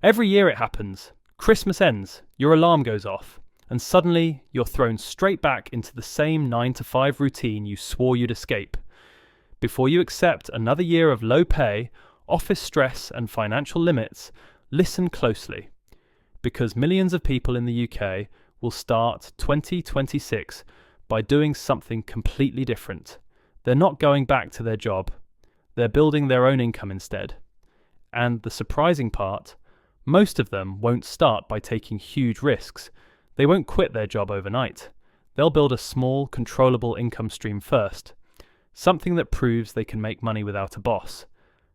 Every year it happens. Christmas ends, your alarm goes off, and suddenly you're thrown straight back into the same 9 to 5 routine you swore you'd escape. Before you accept another year of low pay, office stress, and financial limits, listen closely. Because millions of people in the UK will start 2026 by doing something completely different. They're not going back to their job. They're building their own income instead. And the surprising part, most of them won't start by taking huge risks. They won't quit their job overnight. They'll build a small, controllable income stream first. Something that proves they can make money without a boss.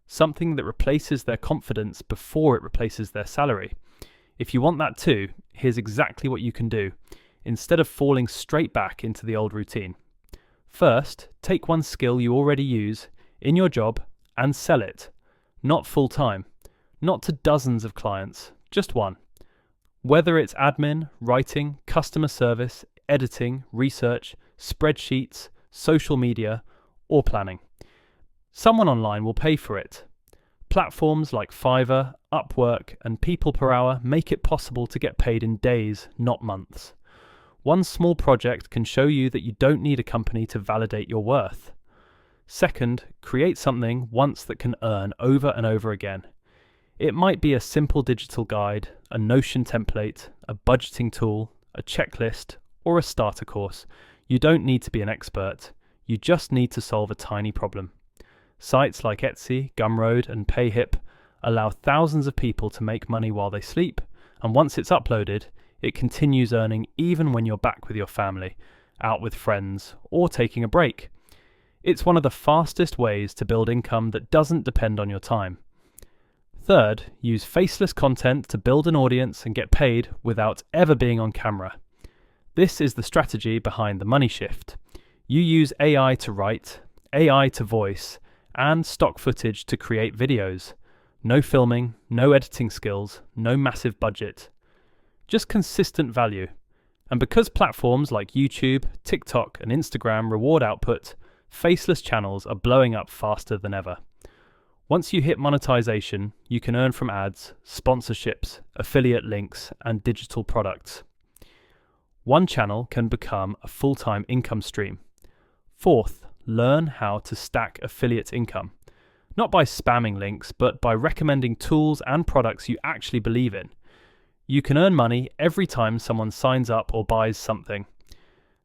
Something that replaces their confidence before it replaces their salary. If you want that too, here's exactly what you can do, instead of falling straight back into the old routine. First, take one skill you already use in your job and sell it. Not full time, not to dozens of clients, just one. Whether it's admin, writing, customer service, editing, research, spreadsheets, social media, or planning. Someone online will pay for it. Platforms like Fiverr, Upwork, and People Per Hour make it possible to get paid in days, not months. One small project can show you that you don't need a company to validate your worth. Second, create something once that can earn over and over again. It might be a simple digital guide, a Notion template, a budgeting tool, a checklist, or a starter course. You don't need to be an expert. You just need to solve a tiny problem. Sites like Etsy, Gumroad, and PayHip allow thousands of people to make money while they sleep, and once it's uploaded, it continues earning even when you're back with your family, out with friends, or taking a break. It's one of the fastest ways to build income that doesn't depend on your time. Third, use faceless content to build an audience and get paid without ever being on camera. This is the strategy behind the money shift. You use AI to write, AI to voice, and stock footage to create videos. No filming, no editing skills, no massive budget. Just consistent value. And because platforms like YouTube, TikTok, and Instagram reward output, faceless channels are blowing up faster than ever. Once you hit monetization, you can earn from ads, sponsorships, affiliate links, and digital products. One channel can become a full-time income stream. Fourth, learn how to stack affiliate income. Not by spamming links, but by recommending tools and products you actually believe in. You can earn money every time someone signs up or buys something.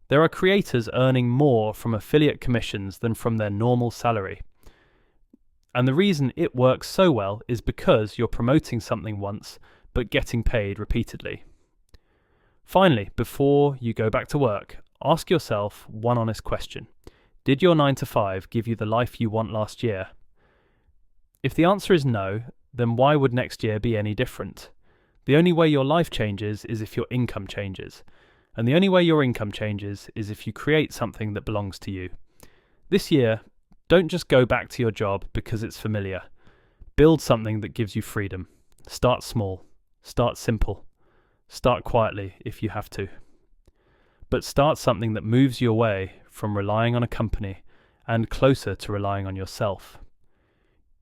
There are creators earning more from affiliate commissions than from their normal salary. And the reason it works so well is because you're promoting something once, but getting paid repeatedly. Finally, before you go back to work, ask yourself one honest question. Did your 9 to 5 give you the life you want last year? If the answer is no, then why would next year be any different? The only way your life changes is if your income changes. And the only way your income changes is if you create something that belongs to you. This year, don't just go back to your job because it's familiar. Build something that gives you freedom. Start small. Start simple. Start quietly if you have to. But start something that moves you away from relying on a company and closer to relying on yourself.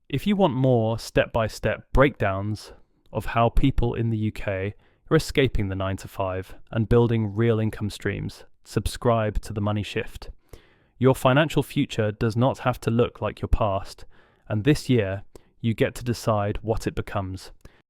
If you want more step-by-step breakdowns of how people in the UK are escaping the 9 to 5 and building real income streams, subscribe to The Money Shift. Your financial future does not have to look like your past, and this year you get to decide what it becomes.